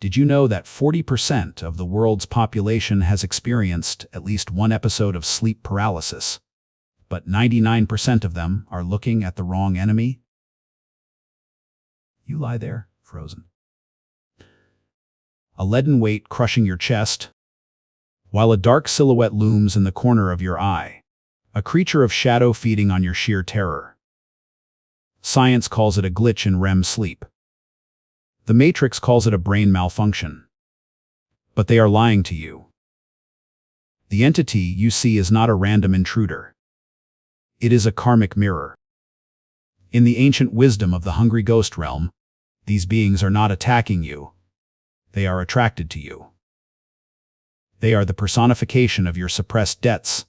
Did you know that 40% of the world's population has experienced at least one episode of sleep paralysis, but 99% of them are looking at the wrong enemy? You lie there, frozen. A leaden weight crushing your chest, while a dark silhouette looms in the corner of your eye, a creature of shadow feeding on your sheer terror. Science calls it a glitch in REM sleep. The Matrix calls it a brain malfunction. But they are lying to you. The entity you see is not a random intruder. It is a karmic mirror. In the ancient wisdom of the hungry ghost realm, these beings are not attacking you. They are attracted to you. They are the personification of your suppressed debts,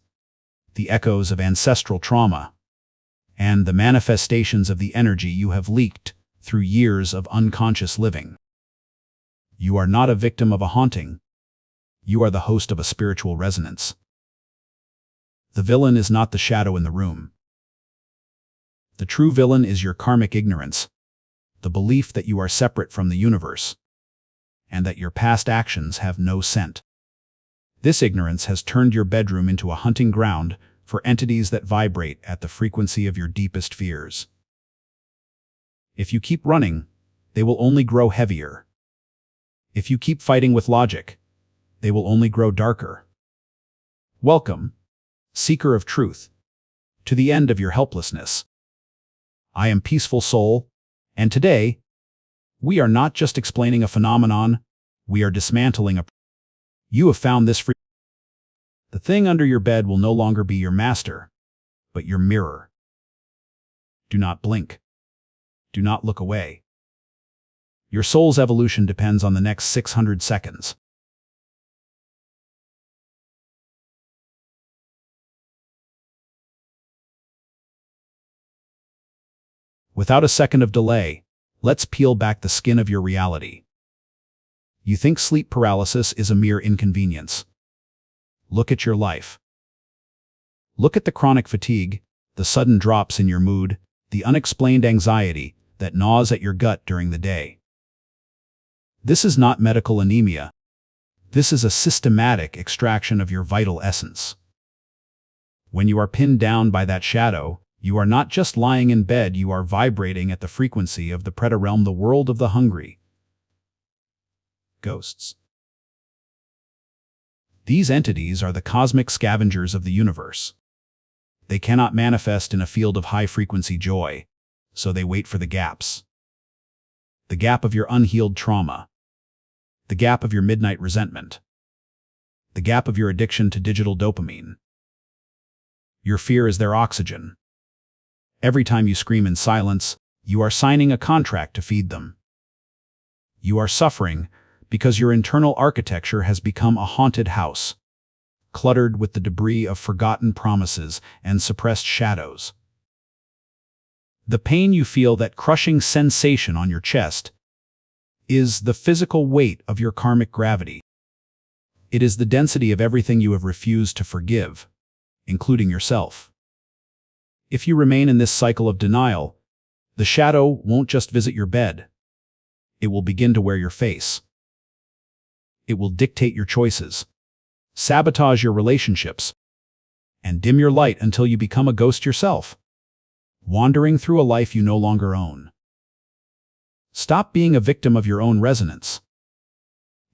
the echoes of ancestral trauma, and the manifestations of the energy you have leaked through years of unconscious living. You are not a victim of a haunting. You are the host of a spiritual resonance. The villain is not the shadow in the room. The true villain is your karmic ignorance, the belief that you are separate from the universe, and that your past actions have no scent. This ignorance has turned your bedroom into a hunting ground for entities that vibrate at the frequency of your deepest fears. If you keep running, they will only grow heavier. If you keep fighting with logic, they will only grow darker. Welcome, seeker of truth, to the end of your helplessness. I am Peaceful Soul, and today, we are not just explaining a phenomenon, we are dismantling a... You have found this free... The thing under your bed will no longer be your master, but your mirror. Do not blink. Do not look away. Your soul's evolution depends on the next 600 seconds. Without a second of delay, let's peel back the skin of your reality. You think sleep paralysis is a mere inconvenience. Look at your life. Look at the chronic fatigue, the sudden drops in your mood, the unexplained anxiety that gnaws at your gut during the day. This is not medical anemia. This is a systematic extraction of your vital essence. When you are pinned down by that shadow, you are not just lying in bed, you are vibrating at the frequency of the Preta realm, the world of the hungry. Ghosts. These entities are the cosmic scavengers of the universe. They cannot manifest in a field of high-frequency joy, so they wait for the gaps. The gap of your unhealed trauma. The gap of your midnight resentment. The gap of your addiction to digital dopamine. Your fear is their oxygen. Every time you scream in silence, you are signing a contract to feed them. You are suffering because your internal architecture has become a haunted house, cluttered with the debris of forgotten promises and suppressed shadows. The pain you feel, that crushing sensation on your chest, is the physical weight of your karmic gravity. It is the density of everything you have refused to forgive, including yourself. If you remain in this cycle of denial, the shadow won't just visit your bed. It will begin to wear your face. It will dictate your choices, sabotage your relationships, and dim your light until you become a ghost yourself, wandering through a life you no longer own. Stop being a victim of your own resonance.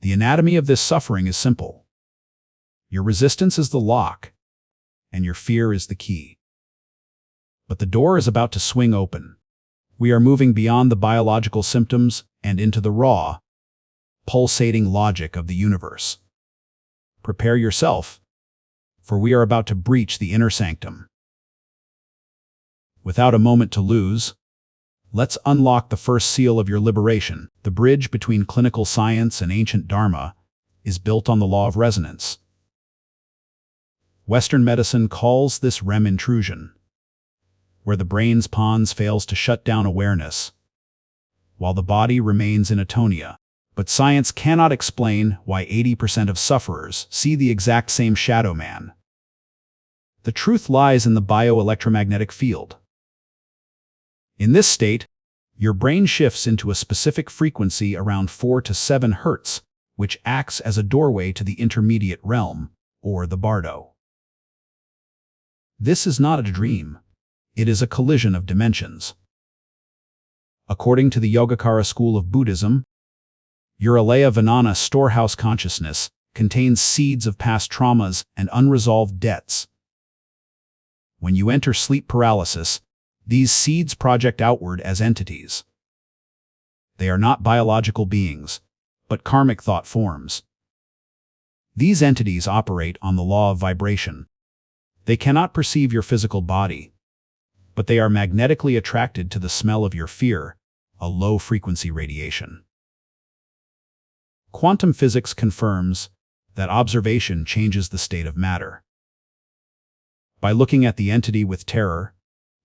The anatomy of this suffering is simple. Your resistance is the lock, and your fear is the key. But the door is about to swing open. We are moving beyond the biological symptoms and into the raw, pulsating logic of the universe. Prepare yourself, for we are about to breach the inner sanctum. Without a moment to lose, let's unlock the first seal of your liberation. The bridge between clinical science and ancient Dharma is built on the law of resonance. Western medicine calls this REM intrusion, where the brain's pons fails to shut down awareness, while the body remains in atonia. But science cannot explain why 80% of sufferers see the exact same shadow man. The truth lies in the bioelectromagnetic field. In this state, Your brain shifts into a specific frequency around 4 to 7 Hz, which acts as a doorway to the intermediate realm, or the bardo. This is not a dream. It is a collision of dimensions. According to the Yogacara school of Buddhism, your Alaya-Vijnana storehouse consciousness contains seeds of past traumas and unresolved debts. When you enter sleep paralysis, these seeds project outward as entities. They are not biological beings, but karmic thought forms. These entities operate on the law of vibration. They cannot perceive your physical body, but they are magnetically attracted to the smell of your fear, a low-frequency radiation. Quantum physics confirms that observation changes the state of matter. By looking at the entity with terror,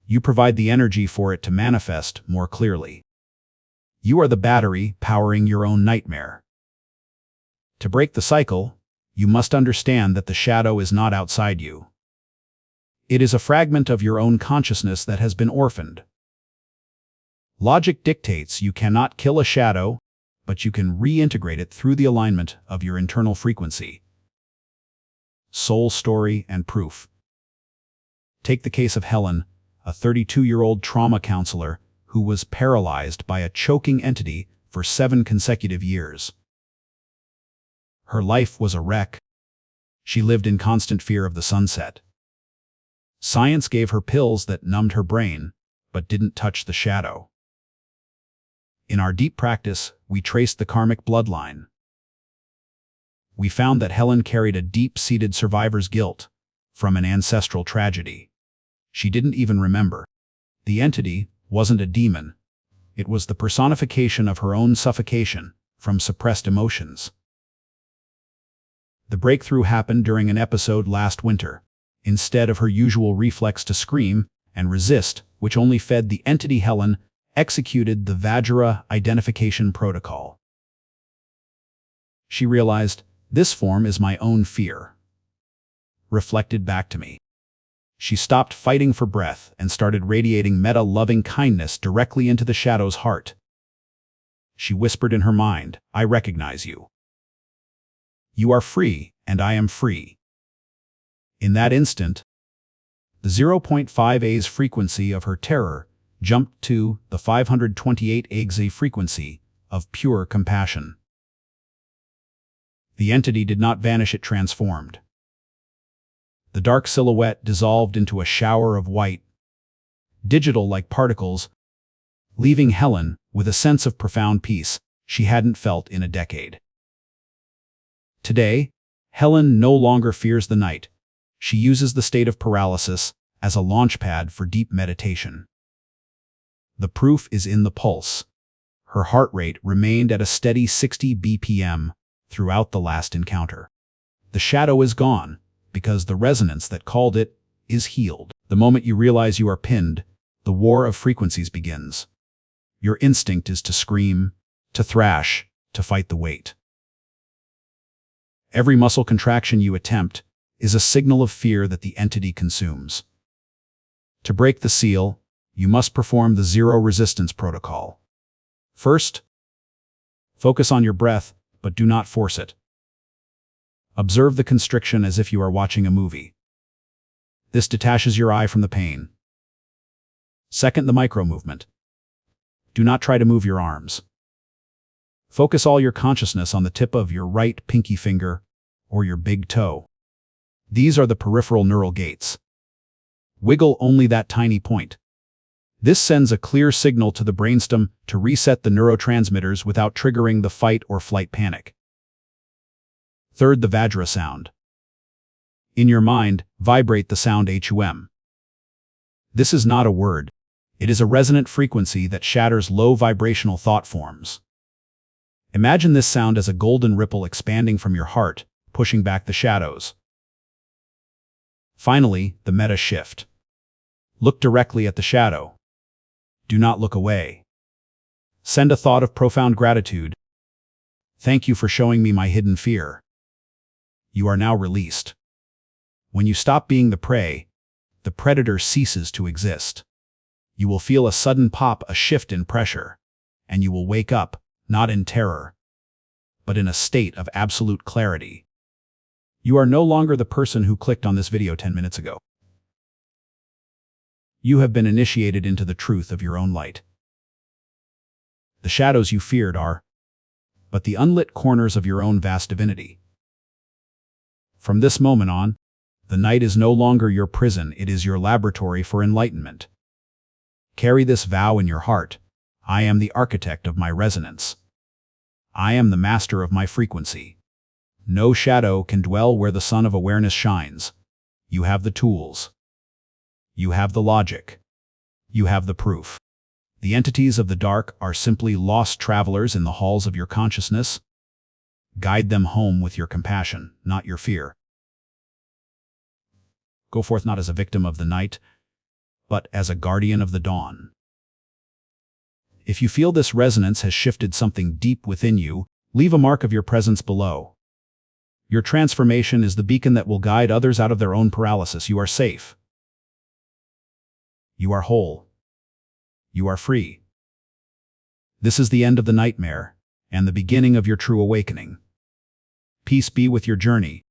you provide the energy for it to manifest more clearly. You are the battery powering your own nightmare. To break the cycle, you must understand that the shadow is not outside you. It is a fragment of your own consciousness that has been orphaned. Logic dictates you cannot kill a shadow, but you can reintegrate it through the alignment of your internal frequency. Soul story and proof. Take the case of Helen, a 32-year-old trauma counselor who was paralyzed by a choking entity for 7 consecutive years. Her life was a wreck. She lived in constant fear of the sunset. Science gave her pills that numbed her brain, but didn't touch the shadow. In our deep practice, we traced the karmic bloodline. We found that Helen carried a deep-seated survivor's guilt from an ancestral tragedy. She didn't even remember. The entity wasn't a demon. It was the personification of her own suffocation from suppressed emotions. The breakthrough happened during an episode last winter. Instead of her usual reflex to scream and resist, which only fed the entity, Helen executed the Vajra identification protocol. She realized, this form is my own fear. Reflected back to me. She stopped fighting for breath and started radiating meta-loving kindness directly into the shadow's heart. She whispered in her mind, I recognize you. You are free, and I am free. In that instant, the 0.5 A's frequency of her terror jumped to the 528 A's frequency of pure compassion. The entity did not vanish, it transformed. The dark silhouette dissolved into a shower of white, digital-like particles, leaving Helen with a sense of profound peace she hadn't felt in a decade. Today, Helen no longer fears the night. She uses the state of paralysis as a launchpad for deep meditation. The proof is in the pulse. Her heart rate remained at a steady 60 BPM throughout the last encounter. The shadow is gone, because the resonance that called it is healed. The moment you realize you are pinned, the war of frequencies begins. Your instinct is to scream, to thrash, to fight the weight. Every muscle contraction you attempt is a signal of fear that the entity consumes. To break the seal, you must perform the zero resistance protocol. First, focus on your breath, but do not force it. Observe the constriction as if you are watching a movie. This detaches your eye from the pain. Second, the micro-movement. Do not try to move your arms. Focus all your consciousness on the tip of your right pinky finger or your big toe. These are the peripheral neural gates. Wiggle only that tiny point. This sends a clear signal to the brainstem to reset the neurotransmitters without triggering the fight or flight panic. Third, the Vajra sound. In your mind, vibrate the sound HUM. This is not a word. It is a resonant frequency that shatters low vibrational thought forms. Imagine this sound as a golden ripple expanding from your heart, pushing back the shadows. Finally, the meta shift. Look directly at the shadow. Do not look away. Send a thought of profound gratitude. Thank you for showing me my hidden fear. You are now released. When you stop being the prey, the predator ceases to exist. You will feel a sudden pop, a shift in pressure, and you will wake up, not in terror, but in a state of absolute clarity. You are no longer the person who clicked on this video 10 minutes ago. You have been initiated into the truth of your own light. The shadows you feared are but the unlit corners of your own vast divinity. From this moment on, the night is no longer your prison, it is your laboratory for enlightenment. Carry this vow in your heart. I am the architect of my resonance. I am the master of my frequency. No shadow can dwell where the sun of awareness shines. You have the tools. You have the logic. You have the proof. The entities of the dark are simply lost travelers in the halls of your consciousness. Guide them home with your compassion, not your fear. Go forth not as a victim of the night, but as a guardian of the dawn. If you feel this resonance has shifted something deep within you, leave a mark of your presence below. Your transformation is the beacon that will guide others out of their own paralysis. You are safe. You are whole. You are free. This is the end of the nightmare, and the beginning of your true awakening. Peace be with your journey.